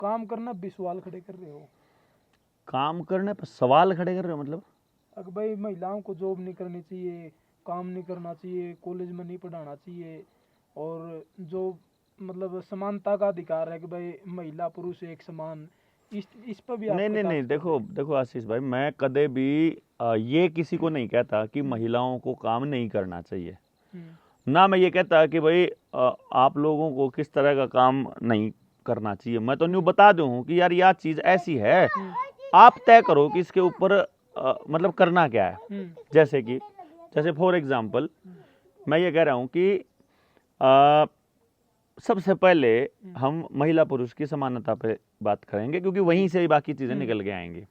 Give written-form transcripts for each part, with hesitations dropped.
काम करना भी सवाल खड़े कर रहे हो। काम करने पर सवाल खड़े कर रहे हो मतलब? अगर भाई महिलाओं को जॉब नहीं करनी चाहिए, काम नहीं करना चाहिए, कॉलेज में नहीं पढ़ाना चाहिए, और जो मतलब समानता का अधिकार है कि भाई महिला पुरुष एक समान, इस पर भी आप नहीं नहीं नहीं, कटाक्ष कर रहे देखो हैं। देखो आशीष भाई, मैं कदे भी ये किसी को नहीं कहता कि महिलाओं को काम नहीं करना चाहिए। ना मैं ये कहता कि भाई आप लोगों को किस तरह का काम नहीं करना चाहिए। मैं तो न्यू बता दूं कि यार यह चीज़ ऐसी है, आप तय करो कि इसके ऊपर मतलब करना क्या है। जैसे फॉर एग्जांपल मैं ये कह रहा हूँ कि अ, सबसे पहले हम महिला पुरुष की समानता पे बात करेंगे, क्योंकि वहीं से ही बाकी चीज़ें निकल के आएंगी।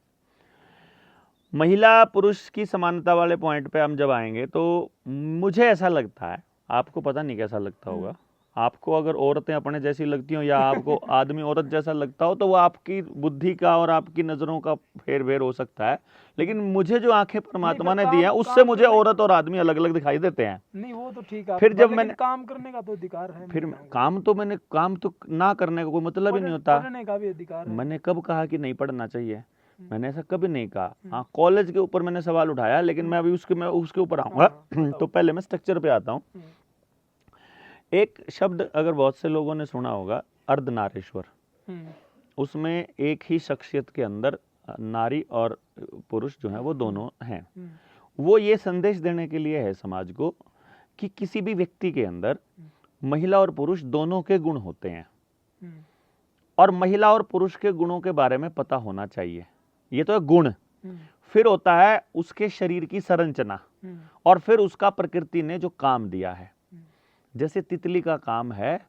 महिला पुरुष की समानता वाले पॉइंट पे हम जब आएंगे तो मुझे ऐसा लगता है, आपको पता नहीं कैसा लगता होगा, आपको अगर औरतें अपने जैसी लगती हो या आपको आदमी औरत जैसा लगता हो तो वो आपकी बुद्धि का और आपकी नज़रों का फेर वेर हो सकता है, लेकिन मुझे जो आंखें परमात्मा ने दी हैं उससे मुझे औरत और आदमी अलग अलग दिखाई देते हैं। नहीं वो तो ठीक है, फिर जब लेकिन मैंने काम करने का तो अधिकार है फिर महिलाओं को। काम तो ना करने का कोई मतलब ही नहीं होता। पढ़ने का भी अधिकार है। मैंने कब कहा कि नहीं पढ़ना चाहिए? मैंने ऐसा कभी नहीं कहा। हाँ, कॉलेज के ऊपर मैंने सवाल उठाया, लेकिन मैं उसके ऊपर आऊंगा। तो पहले मैं स्ट्रक्चर पे आता हूँ। एक शब्द अगर बहुत से लोगों ने सुना होगा, अर्धनारीश्वर। उसमें एक ही शख्सियत के अंदर नारी और पुरुष जो है वो दोनों हैं। वो ये संदेश देने के लिए है समाज को कि किसी भी व्यक्ति के अंदर महिला और पुरुष दोनों के गुण होते हैं, और महिला और पुरुष के गुणों के बारे में पता होना चाहिए। ये तो है गुण। फिर होता है उसके शरीर की संरचना, और फिर उसका प्रकृति ने जो काम दिया है। जैसे तितली का काम है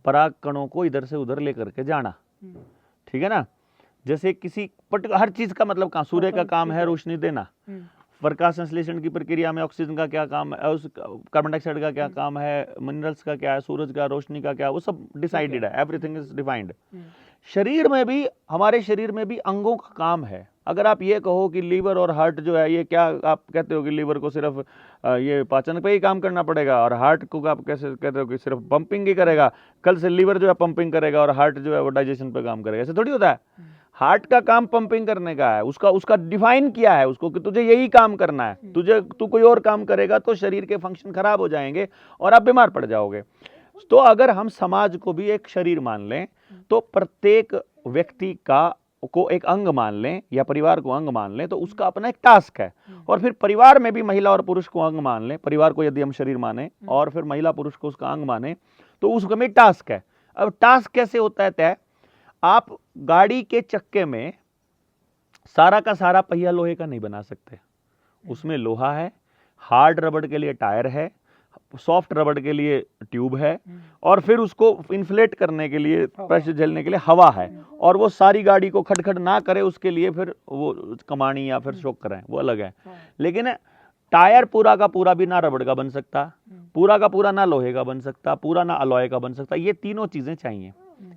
पराग कणों को इधर से उधर लेकर के जाना, ठीक है ना। जैसे किसी हर चीज का मतलब कहाँ, सूर्य का काम है रोशनी देना, प्रकाश संश्लेषण की प्रक्रिया में ऑक्सीजन का क्या काम है, उस कार्बन डाइऑक्साइड का क्या काम है, मिनरल्स का क्या है, सूरज का रोशनी का क्या है, वो सब डिसाइडेड है, एवरीथिंग इज डिफाइंड। शरीर में भी, हमारे शरीर में भी अंगों का काम है। अगर आप ये कहो कि लीवर और हार्ट जो है, ये क्या आप कहते हो कि लीवर को सिर्फ ये पाचन पे ही काम करना पड़ेगा और हार्ट को आप कैसे कहते हो कि सिर्फ पंपिंग ही करेगा, कल से लीवर जो है पंपिंग करेगा और हार्ट जो है वो डाइजेशन पे काम करेगा? ऐसे थोड़ी होता है। हार्ट का काम पंपिंग करने का है, उसका डिफाइन किया है उसको कि तुझे यही काम करना है। तू कोई और काम करेगा तो शरीर के फंक्शन खराब हो जाएंगे और आप बीमार पड़ जाओगे। तो अगर हम समाज को भी एक शरीर मान लें, तो प्रत्येक व्यक्ति को एक अंग मान लें या परिवार को अंग मान लें, तो उसका अपना एक टास्क है। और फिर परिवार में भी महिला और पुरुष को अंग मान लें, परिवार को यदि हम शरीर माने और फिर महिला पुरुष को उसका अंग माने, तो उसका में टास्क है। अब टास्क कैसे होता है तय? आप गाड़ी के चक्के में सारा का सारा पहिया लोहे का नहीं बना सकते। उसमें लोहा है, हार्ड रबड़ के लिए टायर है, सॉफ्ट रबड़ के लिए ट्यूब है, और फिर उसको इन्फ्लेट करने के लिए, प्रेशर झेलने के लिए हवा है, और वो सारी गाड़ी को खटखट ना करे उसके लिए फिर वो कमानी या फिर शॉक कराएं, वो अलग है। लेकिन टायर पूरा का पूरा भी ना रबड़ का बन सकता, पूरा का पूरा ना लोहे का बन सकता, पूरा ना अलॉय का बन सकता। ये तीनों चीजें चाहिए।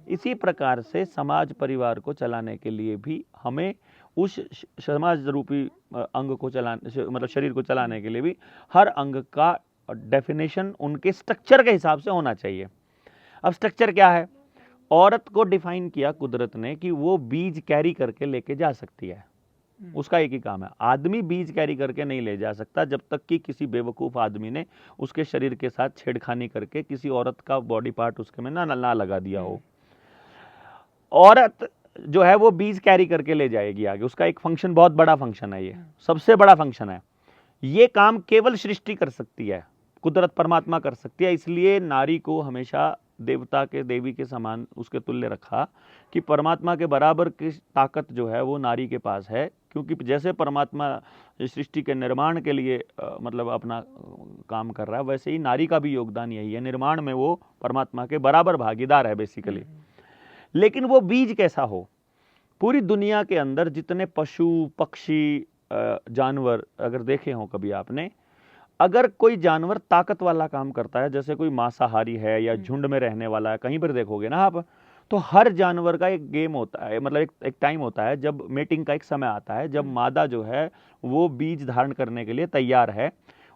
इसी प्रकार से समाज परिवार को चलाने के लिए भी हमें उस समाज रूपी अंग को चलाने, मतलब शरीर को चलाने के लिए भी हर अंग का डेफिनेशन उनके स्ट्रक्चर के हिसाब से होना चाहिए। अब स्ट्रक्चर क्या है? औरत को डिफाइन किया कुदरत ने कि वो बीज कैरी करके लेके जा सकती है, उसका एक ही काम है। आदमी बीज कैरी करके नहीं ले जा सकता जब तक कि किसी बेवकूफ आदमी ने उसके शरीर के साथ छेड़खानी करके किसी औरत का बॉडी पार्ट उसके में ना लगा दिया हो। औरत जो है वो बीज कैरी करके ले जाएगी आगे, उसका एक फंक्शन, बहुत बड़ा फंक्शन है, ये सबसे बड़ा फंक्शन है। ये काम केवल सृष्टि कर सकती है, कुदरत परमात्मा कर सकती है। इसलिए नारी को हमेशा देवता के, देवी के समान उसके तुल्य रखा कि परमात्मा के बराबर की ताकत जो है वो नारी के पास है। क्योंकि जैसे परमात्मा सृष्टि के निर्माण के लिए मतलब अपना काम कर रहा है, वैसे ही नारी का भी योगदान यही है, निर्माण में वो परमात्मा के बराबर भागीदार है बेसिकली। लेकिन वो बीज कैसा हो? पूरी दुनिया के अंदर जितने पशु पक्षी जानवर अगर देखे हों कभी आपने, अगर कोई जानवर ताकत वाला काम करता है, जैसे कोई मांसाहारी है या झुंड में रहने वाला है, कहीं पर देखोगे ना आप, तो हर जानवर का एक गेम होता है, मतलब एक टाइम होता है जब मेटिंग का एक समय आता है, जब मादा जो है वो बीज धारण करने के लिए तैयार है।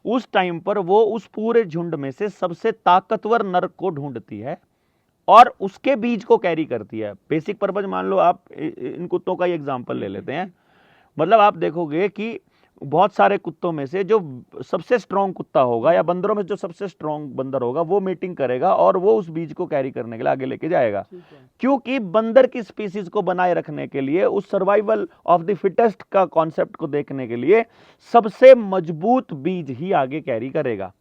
उस टाइम पर वो उस पूरे झुंड में से सबसे ताकतवर नर को ढूंढती है और उसके बीज को कैरी करती है। बेसिक पर्पज मान लो आप इन कुत्तों का ही एग्जांपल ले लेते हैं। मतलब आप देखोगे कि बहुत सारे कुत्तों में से जो सबसे स्ट्रांग कुत्ता होगा या बंदरों में जो सबसे स्ट्रांग बंदर होगा वो मीटिंग करेगा और वो उस बीज को कैरी करने के लिए आगे लेके जाएगा, क्योंकि बंदर की स्पीसीज को बनाए रखने के लिए, उस सर्वाइवल ऑफ द फिटेस्ट का कॉन्सेप्ट को देखने के लिए सबसे मजबूत बीज ही आगे कैरी करेगा।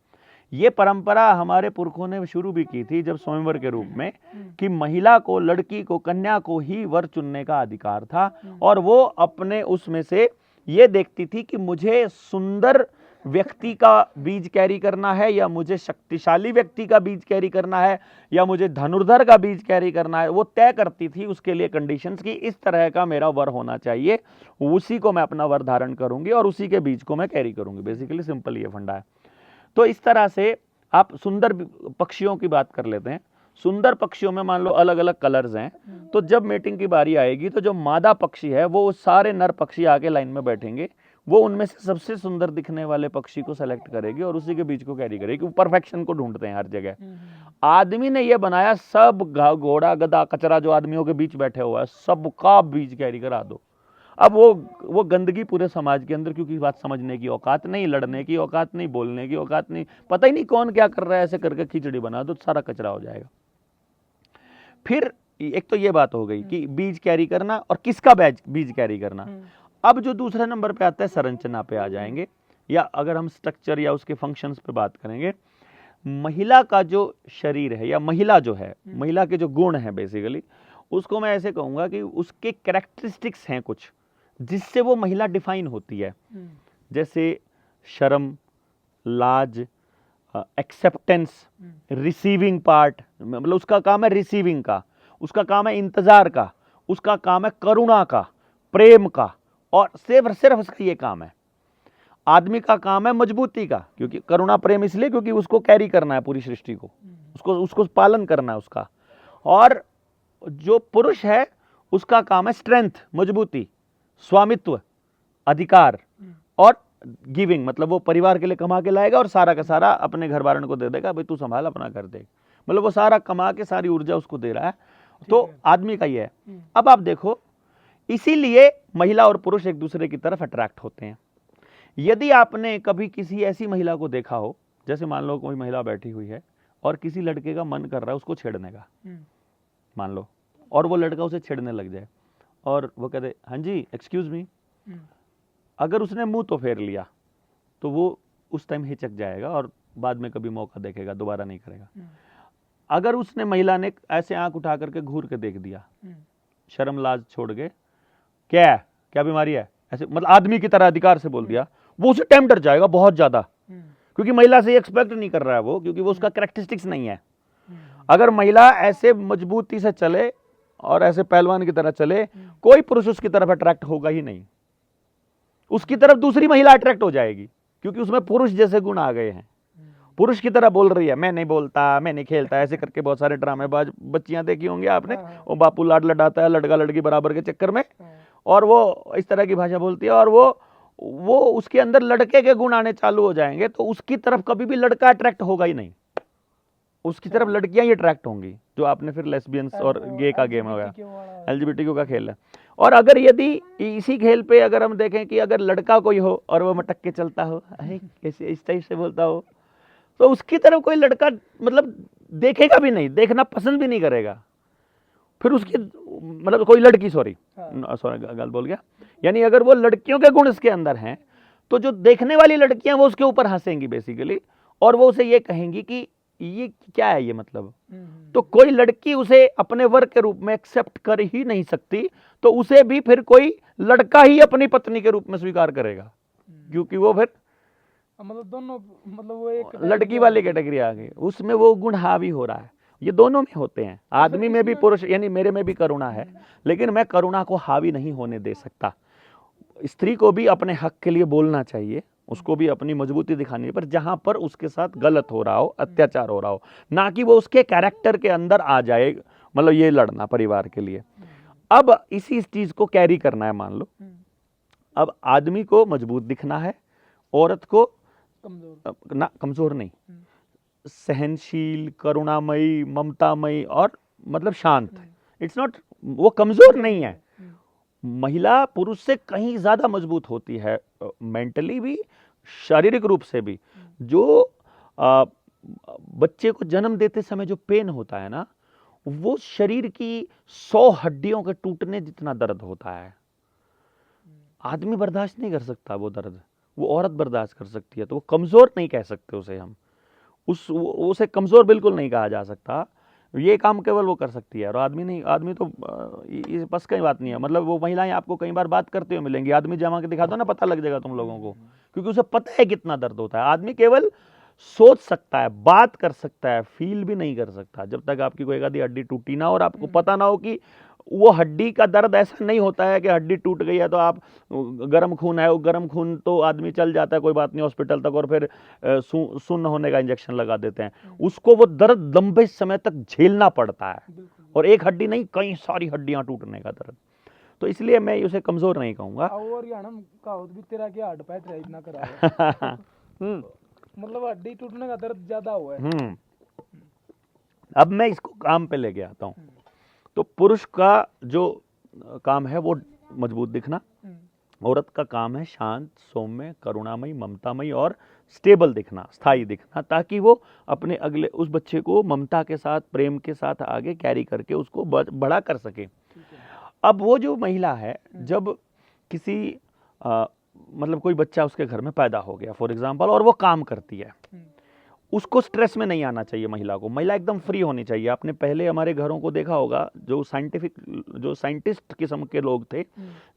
ये परंपरा हमारे पुरखों ने शुरू भी की थी जब स्वयंवर के रूप में, कि महिला को, लड़की को, कन्या को ही वर चुनने का अधिकार था और वो अपने उसमें से ये देखती थी कि मुझे सुंदर व्यक्ति का बीज कैरी करना है या मुझे शक्तिशाली व्यक्ति का बीज कैरी करना है या मुझे धनुर्धर का बीज कैरी करना है। वो तय करती थी उसके लिए कंडीशंस की इस तरह का मेरा वर होना चाहिए, उसी को मैं अपना वर धारण करूंगी और उसी के बीज को मैं कैरी करूंगी। बेसिकली सिंपल ये फंडा है। तो इस तरह से आप सुंदर पक्षियों की बात कर लेते हैं। सुंदर पक्षियों में मान लो अलग अलग कलर्स हैं, तो जब मीटिंग की बारी आएगी तो जो मादा पक्षी है वो सारे नर पक्षी आके लाइन में बैठेंगे, वो उनमें से सबसे सुंदर दिखने वाले पक्षी को सेलेक्ट करेगी और उसी के बीच को कैरी करेगी। वो परफेक्शन को ढूंढते हैं हर जगह। आदमी ने ये बनाया सब घोड़ा गधा कचरा जो आदमियों के बीच बैठे हुआ है सबका बीज कैरी करा दो। अब वो गंदगी पूरे समाज के अंदर, क्योंकि बात समझने की औकात नहीं, लड़ने की औकात नहीं, बोलने की औकात नहीं, पता ही नहीं कौन क्या कर रहा है, ऐसे करके खिचड़ी बना दो, सारा कचरा हो जाएगा। फिर एक तो ये बात हो गई कि बीज कैरी करना और किसका बीज कैरी करना। अब जो दूसरे नंबर पे आता है संरचना पे आ जाएंगे, या अगर हम स्ट्रक्चर या उसके फंक्शंस पे बात करेंगे। महिला का जो शरीर है या महिला जो है, महिला के जो गुण है बेसिकली, उसको मैं ऐसे कहूंगा कि उसके कैरेक्टरिस्टिक्स हैं कुछ जिससे वो महिला डिफाइन होती है, जैसे शर्म, लाज, एक्सेप्टेंस, रिसीविंग पार्ट, मतलब उसका काम है रिसीविंग का, उसका काम है इंतजार का, उसका काम है करुणा का, प्रेम का, और सिर्फ उसका ये काम है। आदमी का काम है मजबूती का, क्योंकि करुणा प्रेम इसलिए क्योंकि उसको कैरी करना है पूरी सृष्टि को, उसको पालन करना है उसका। और जो पुरुष है उसका काम है स्ट्रेंथ, मजबूती, स्वामित्व, अधिकार और गिविंग, मतलब वो परिवार के लिए कमा के लाएगा और सारा का सारा अपने घर वालों को दे देगा, भाई तू संभाल अपना घर दे, मतलब वो सारा कमा के सारी ऊर्जा उसको दे रहा है। तो आदमी का ये है। अब आप देखो, इसीलिए महिला और पुरुष एक दूसरे की तरफ अट्रैक्ट होते हैं। यदि आपने कभी किसी ऐसी महिला को देखा हो, जैसे मान लो कोई महिला बैठी हुई है और किसी लड़के का मन कर रहा है उसको छेड़ने का, मान लो, और वो लड़का उसे छेड़ने लग जाए और वो कहते हाँ जी एक्सक्यूज मी, अगर उसने मुंह तो फेर लिया तो वो उस टाइम हिचक जाएगा और बाद में कभी मौका देखेगा, दोबारा नहीं करेगा। अगर उसने, महिला ने ऐसे आंख उठा करके घूर के देख दिया, शर्म लाज छोड़ के, क्या बीमारी है, ऐसे मतलब आदमी की तरह अधिकार से बोल दिया, वो उसे टेम्प्ट कर जाएगा बहुत ज्यादा, क्योंकि महिला से एक्सपेक्ट नहीं कर रहा है वो, क्योंकि वो उसका कैरेक्टरिस्टिक्स नहीं है। अगर महिला ऐसे मजबूती से चले और ऐसे पहलवान की तरह चले, कोई पुरुष उसकी तरफ अट्रैक्ट होगा ही नहीं, उसकी तरफ दूसरी महिला अट्रैक्ट हो जाएगी, क्योंकि उसमें पुरुष जैसे गुण आ गए हैं। पुरुष की तरह बोल रही है, मैं नहीं बोलता, मैं नहीं खेलता, ऐसे करके बहुत सारे ड्रामेबाज बच्चियां देखी होंगी आपने, वो बापू लाड लडाता है लड़का लड़की बराबर के चक्कर में, और वो इस तरह की भाषा बोलती है, और वो उसके अंदर लड़के के गुण आने चालू हो जाएंगे, तो उसकी तरफ कभी भी लड़का अट्रैक्ट होगा ही नहीं, उसकी तरफ लड़कियां ही अट्रैक्ट होंगी, जो आपने फिर लेस्बियंस और गे का गेम हो गया, एलजीबीटीक्यू का खेल है। और अगर यदि इसी खेल पे अगर हम देखें कि अगर लड़का कोई हो और वो मटक के चलता हो, कैसे इस टाइप से बोलता हो, तो उसकी तरफ कोई लड़का मतलब देखेगा भी नहीं, देखना पसंद भी नहीं करेगा। फिर उसकी मतलब कोई लड़की, सॉरी गलत बोल गया, यानी अगर वो लड़कियों के गुण इसके अंदर हैं, तो जो देखने वाली लड़कियां वो उसके ऊपर हंसेंगी बेसिकली, और वो उसे ये कहेंगी कि ये क्या है ये, मतलब तो कोई लड़की उसे अपने वर्ग के रूप में एक्सेप्ट कर ही नहीं सकती, तो उसे भी फिर कोई लड़का ही अपनी पत्नी के रूप में स्वीकार करेगा, क्योंकि वो फिर मतलब दोनों, मतलब वो एक लड़की वाली कैटेगरी आ गई, उसमें वो गुण हावी हो रहा है। ये दोनों में होते हैं, आदमी में भी, पुरुष यानी मेरे में भी करुणा है, लेकिन मैं करुणा को हावी नहीं होने दे सकता। स्त्री को भी अपने हक के लिए बोलना चाहिए, उसको भी अपनी मजबूती दिखानी है, पर जहां पर उसके साथ गलत हो रहा हो, अत्याचार हो रहा हो, ना कि वो उसके कैरेक्टर के अंदर आ जाए, मतलब ये लड़ना परिवार के लिए। अब इसी चीज को कैरी करना है, मान लो अब आदमी को मजबूत दिखना है, औरत को कमजोर नहीं, सहनशील, करुणामयी, ममतामयी और मतलब शांत, इट्स नॉट, वो कमजोर नहीं है। महिला पुरुष से कहीं ज्यादा मजबूत होती है, मेंटली भी, शारीरिक रूप से भी। जो बच्चे को जन्म देते समय जो पेन होता है ना, वो शरीर की 100 हड्डियों के टूटने जितना दर्द होता है। आदमी बर्दाश्त नहीं कर सकता वो दर्द, वो औरत बर्दाश्त कर सकती है, तो वो कमजोर नहीं कह सकते उसे हम, उसे कमजोर बिल्कुल नहीं कहा जा सकता। ये काम केवल वो कर सकती है और आदमी नहीं। आदमी तो ये बस की बात नहीं है। मतलब वो महिलाएं आपको कई बार बात करते हुए मिलेंगी, आदमी जमा के दिखा दो ना, पता लग जाएगा तुम लोगों को, क्योंकि उसे पता है कितना दर्द होता है। आदमी केवल सोच सकता है, बात कर सकता है, फील भी नहीं कर सकता। जब तक आपकी कोई आधी हड्डी टूटी ना और आपको पता ना हो कि वो हड्डी का दर्द ऐसा नहीं होता है कि हड्डी टूट गई है तो आप, गर्म खून है, वो गर्म खून तो आदमी चल जाता है, कोई बात नहीं, हॉस्पिटल तक, और फिर सुन्न होने का इंजेक्शन लगा देते हैं। उसको वो दर्द लंबे समय तक झेलना पड़ता है, और एक हड्डी नहीं, कई सारी हड्डियां टूटने का दर्द। तो इसलिए मैं उसे कमजोर नहीं कहूंगा। और यानम कहावत भी तेरा क्या हड्ड पैट रहा इतना करा मतलब हड्डी टूटने का दर्द ज्यादा हुआ है। अब मैं इसको काम पे लेके आता हूँ। तो पुरुष का जो काम है वो मजबूत दिखना, औरत का काम है शांत, सौम्य, करुणामयी, ममतामयी और स्टेबल दिखना, स्थायी दिखना, ताकि वो अपने अगले उस बच्चे को ममता के साथ, प्रेम के साथ आगे कैरी करके उसको बड़ा कर सके। अब वो जो महिला है, जब किसी मतलब कोई बच्चा उसके घर में पैदा हो गया फॉर एग्जाम्पल, और वो काम करती है, उसको स्ट्रेस में नहीं आना चाहिए महिला को। महिला एकदम फ्री होनी चाहिए। आपने पहले हमारे घरों को देखा होगा, जो साइंटिस्ट किस्म के लोग थे,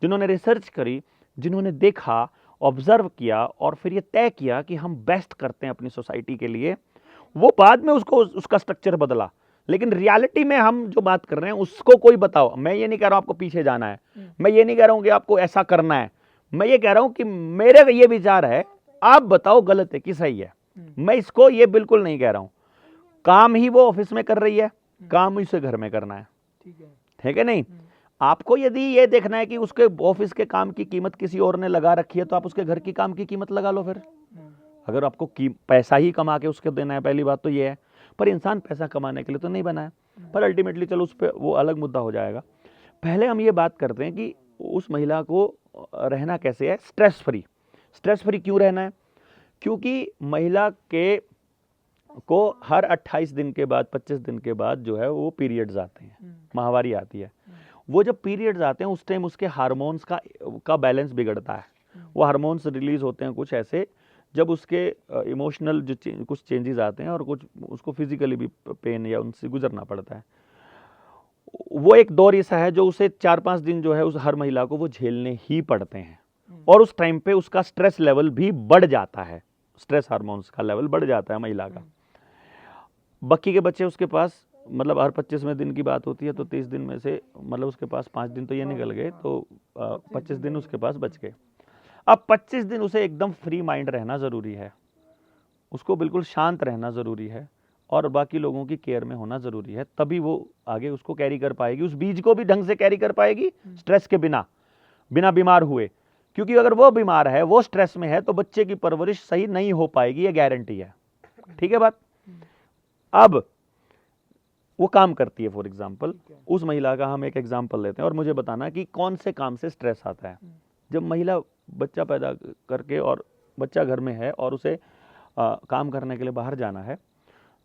जिन्होंने रिसर्च करी, जिन्होंने देखा, ऑब्जर्व किया और फिर ये तय किया कि हम बेस्ट करते हैं अपनी सोसाइटी के लिए, वो बाद में उसका स्ट्रक्चर बदला। लेकिन रियलिटी में हम जो बात कर रहे हैं उसको कोई बताओ। मैं ये नहीं कह रहा हूं आपको पीछे जाना है, मैं ये नहीं कह रहा हूं कि आपको ऐसा करना है, मैं ये कह रहा हूं कि मेरे ये विचार है, आप बताओ गलत है कि सही है। मैं इसको ये बिल्कुल नहीं कह रहा हूं। काम ही वो ऑफिस में कर रही है, काम इसे घर में करना है, ठीक है नहीं? आपको यदि ये देखना है कि उसके ऑफिस के काम की कीमत किसी और ने लगा रखी है, तो आप उसके घर की काम की कीमत लगा लो फिर। अगर आपको पैसा ही कमा के उसके देना है, पहली बात तो ये है। पर इंसान पैसा कमाने के लिए तो नहीं बना है। पर अल्टीमेटली चलो उस पर वो अलग मुद्दा हो जाएगा। पहले हम ये बात करते हैं कि उस महिला को रहना कैसे है, स्ट्रेस फ्री। स्ट्रेस फ्री क्यों रहना है? क्योंकि महिला को हर 28 दिन के बाद, 25 दिन के बाद जो है वो पीरियड्स आते हैं, माहवारी आती है। वो जब पीरियड्स आते हैं उस टाइम उसके हार्मोन्स का बैलेंस बिगड़ता है। वो हार्मोन्स रिलीज होते हैं कुछ ऐसे, जब उसके इमोशनल जो कुछ चेंजेस आते हैं और कुछ उसको फिजिकली भी पेन या उनसे गुजरना पड़ता है। वो एक दौर ऐसा है जो उसे 4-5 दिन जो है उस हर महिला को वो झेलने ही पड़ते हैं, और उस टाइम पे उसका स्ट्रेस लेवल भी बढ़ जाता है, स्ट्रेस हार्मोन्स का लेवल बढ़ जाता है महिला का। बाकी के बच्चे उसके पास, मतलब हर 25वें दिन की बात होती है, तो 30 दिन में से मतलब उसके पास 5 दिन तो ये निकल गए, तो 25 दिन उसके पास बच गए। अब 25 दिन उसे एकदम फ्री माइंड रहना जरूरी है, उसको बिल्कुल शांत रहना जरूरी है, और बाकी लोगों की केयर में होना जरूरी है। तभी वो आगे उसको कैरी कर पाएगी, उस बीज को भी ढंग से कैरी कर पाएगी, स्ट्रेस के बिना बीमार हुए। क्योंकि अगर वो बीमार है, वो स्ट्रेस में है, तो बच्चे की परवरिश सही नहीं हो पाएगी, ये गारंटी है। ठीक है बात? अब वो काम करती है, फॉर एग्जाम्पल उस महिला का हम एक एग्जाम्पल लेते हैं, और मुझे बताना कि कौन से काम से स्ट्रेस आता है। जब महिला बच्चा पैदा करके और बच्चा घर में है और उसे काम करने के लिए बाहर जाना है,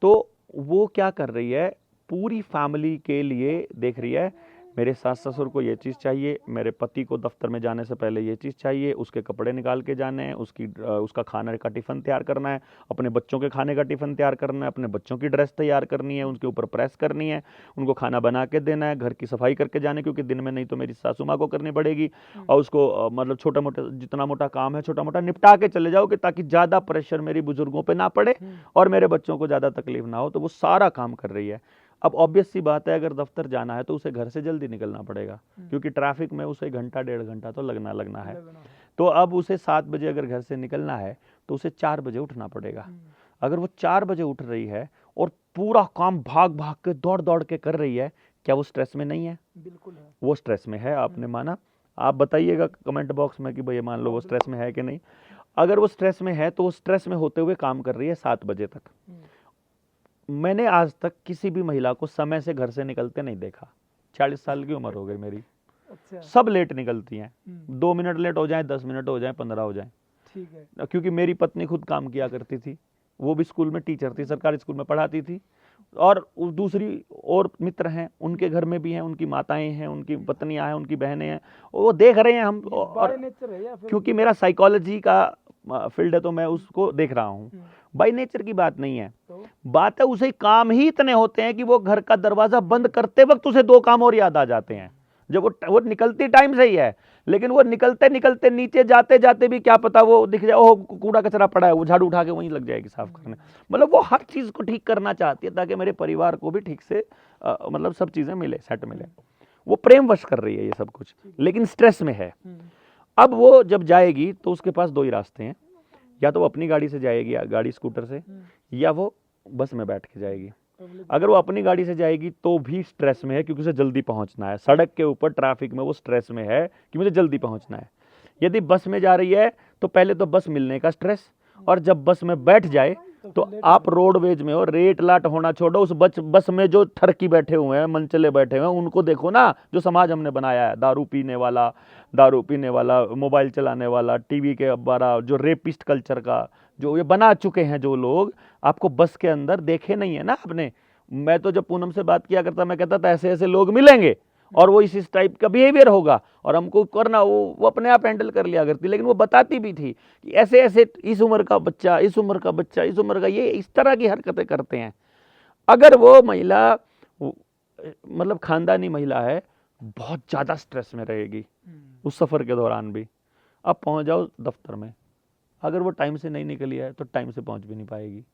तो वो क्या कर रही है, पूरी फैमिली के लिए देख रही है। मेरे सास ससुर को ये चीज़ चाहिए, मेरे पति को दफ्तर में जाने से पहले ये चीज़ चाहिए, उसके कपड़े निकाल के जाने हैं, उसका खाने का टिफ़िन तैयार करना है, अपने बच्चों के खाने का टिफ़िन तैयार करना है, अपने बच्चों की ड्रेस तैयार करनी है, उनके ऊपर प्रेस करनी है, उनको खाना बना के देना है, घर की सफाई करके जाने, क्योंकि दिन में नहीं तो मेरी सासू माँ को करनी पड़ेगी, और उसको मतलब छोटा मोटा जितना मोटा काम है छोटा मोटा निपटा के चले जाओ, कि ताकि ज़्यादा प्रेशर मेरी बुजुर्गों पर ना पड़े और मेरे बच्चों को ज़्यादा तकलीफ ना हो। तो वो सारा काम कर रही है। अब ऑब्वियस सी बात है, अगर दफ्तर जाना है तो उसे घर से जल्दी निकलना पड़ेगा, क्योंकि ट्रैफिक में उसे घंटा 1.5 घंटा तो लगना है। तो अब उसे 7 बजे अगर घर से निकलना है तो उसे 4 बजे उठना पड़ेगा। अगर वो 4 बजे उठ रही है और पूरा काम भाग भाग के दौड़ के कर रही है, क्या वो स्ट्रेस में नहीं है? बिल्कुल है। वो स्ट्रेस में है, आपने माना? आप बताइएगा कमेंट बॉक्स में कि भाई मान लो वो स्ट्रेस में है कि नहीं। अगर वो स्ट्रेस में है तो वो स्ट्रेस में होते हुए काम कर रही है 7 बजे तक। मैंने आज तक किसी भी महिला को समय से घर से निकलते नहीं देखा। 40 साल की उम्र हो गई मेरी, अच्छा। सब लेट निकलती हैं। 2 मिनट लेट हो जाए, 10 मिनट हो जाए, 15 हो जाए। ठीक है। क्योंकि मेरी पत्नी खुद काम किया करती थी, वो भी स्कूल में टीचर थी, सरकारी स्कूल में पढ़ाती थी, और दूसरी और मित्र हैं, उनके घर में भी हैं, उनकी माताएं हैं, उनकी पत्नियां हैं, उनकी बहनें हैं, वो देख रहे हैं हम। और नेचर है या फिर क्योंकि मेरा साइकोलॉजी का फील्ड है तो मैं उसको देख रहा हूँ। बाय नेचर की बात नहीं है, बात है उसे काम ही इतने होते हैं कि वो घर का दरवाजा बंद करते वक्त उसे 2 काम और याद आ जाते हैं। जब वो निकलती टाइम से ही है, लेकिन वो निकलते निकलते नीचे जाते जाते भी क्या पता वो दिख जाए, ओह कूड़ा कचरा पड़ा है, वो झाड़ू उठा के वहीं लग जाएगी साफ करने। मतलब वो हर चीज को ठीक करना चाहती है ताकि मेरे परिवार को भी ठीक से मतलब सब चीजें मिले, सेट मिले। वो प्रेमवश कर रही है ये सब कुछ, लेकिन स्ट्रेस में है। अब वो जब जाएगी तो उसके पास 2 ही रास्ते हैं, या तो वो अपनी गाड़ी से जाएगी, गाड़ी स्कूटर से, या वो बस में बैठ के जाएगी। अगर वो अपनी गाड़ी से जाएगी तो भी स्ट्रेस में है क्योंकि उसे जल्दी पहुंचना है, सड़क के ऊपर ट्रैफिक में वो स्ट्रेस में है कि मुझे जल्दी पहुंचना है। यदि बस में जा रही है तो पहले तो बस मिलने का स्ट्रेस, और जब बस में बैठ जाए तो आप रोडवेज में हो, रेट लाट होना छोड़ो, उस बस में जो ठरकी बैठे हुए हैं, मनचले बैठे हुए हैं, उनको देखो ना, जो समाज हमने बनाया है, दारू पीने वाला, मोबाइल चलाने वाला, टीवी के अब्बारा, जो रेपिस्ट कल्चर का जो ये बना चुके हैं जो लोग, आपको बस के अंदर देखे नहीं है ना आपने। मैं तो जब पूनम से बात किया करता, मैं कहता था ऐसे ऐसे लोग मिलेंगे और वो इस टाइप का बिहेवियर होगा और हमको करना, वो अपने आप हैंडल कर लिया करती। लेकिन वो बताती भी थी कि ऐसे ऐसे इस उम्र का बच्चा, इस उम्र का ये इस तरह की हरकतें करते हैं। अगर वो महिला मतलब खानदानी महिला है, बहुत ज्यादा स्ट्रेस में रहेगी उस सफर के दौरान भी। अब पहुंच जाओ दफ्तर में, अगर वो टाइम से नहीं निकली है तो टाइम से पहुंच भी नहीं पाएगी।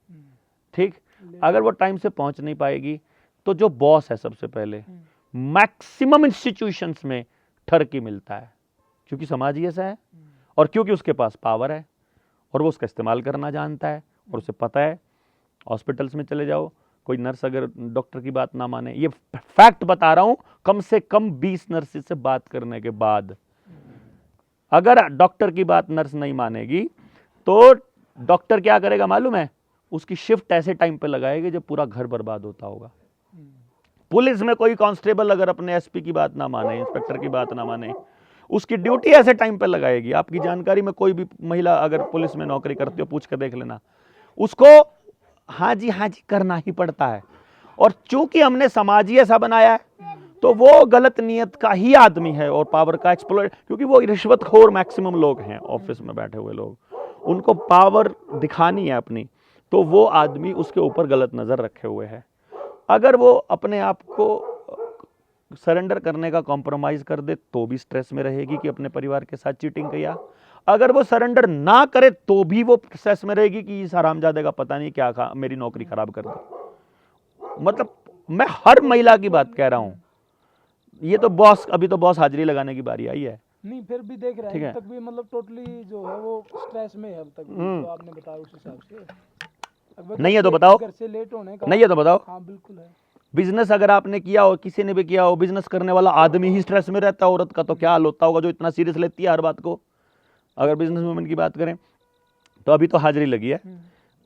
ठीक, अगर वो टाइम से पहुंच नहीं पाएगी तो जो बॉस है, सबसे पहले मैक्सिमम इंस्टीट्यूशंस में ठरकी मिलता है, क्योंकि समाज ही ऐसा है और क्योंकि उसके पास पावर है और वो उसका इस्तेमाल करना जानता है और उसे पता है। हॉस्पिटल्स में चले जाओ, कोई नर्स अगर डॉक्टर की बात ना माने, ये फैक्ट बता रहा हूं, कम से कम 20 नर्स से बात करने के बाद, अगर डॉक्टर की बात नर्स नहीं मानेगी तो डॉक्टर क्या करेगा मालूम है? उसकी शिफ्ट ऐसे टाइम पे लगाएगी जब पूरा घर बर्बाद होता होगा। पुलिस में कोई कांस्टेबल अगर अपने एसपी की बात ना माने, इंस्पेक्टर की बात ना माने, उसकी ड्यूटी ऐसे टाइम पे लगाएगी। आपकी जानकारी में कोई भी महिला अगर पुलिस में नौकरी करती हो, पूछ कर देख लेना, उसको हाँ जी करना ही पड़ता है। और चूंकि हमने समाज ही ऐसा बनाया है तो वो गलत नियत का ही आदमी है और पावर का एक्सप्लॉइट, क्योंकि वो रिश्वतखोर मैक्सिमम लोग हैं ऑफिस में बैठे हुए लोग, उनको पावर दिखानी है अपनी, तो वो आदमी उसके ऊपर गलत नजर रखे हुए है। अगर वो अपने आप को सरेंडर करने का कॉम्प्रोमाइज कर दे तो भी स्ट्रेस में रहेगी कि अपने परिवार के साथ चीटिंग किया। अगर वो सरेंडर ना करे तो भी वो स्ट्रेस में रहेगी कि इस हरामजादे का पता नहीं क्या खा मेरी नौकरी खराब कर दे। मतलब मैं हर महिला की बात कह रहा हूं। ये तो बॉस, अभी तो बॉस हाजिरी लगाने की बारी आई है। नहीं, फिर भी देख रहे हैं, अब तक भी मतलब टोटली जो है वो स्ट्रेस में है अब तक, जो आपने बताया उस हिसाब से। नहीं है तो बताओ, घर से लेट होने का नहीं है तो बताओ। हाँ बिल्कुल है। बिजनेस अगर आपने किया हो, किसी ने भी किया हो, बिजनेस करने वाला आदमी ही स्ट्रेस में रहता है, औरत का तो क्या हाल होता होगा जो इतना सीरियस लेती है हर बात को। अगर बिजनेस वुमेन की बात करें तो अभी तो हाजिरी लगी है।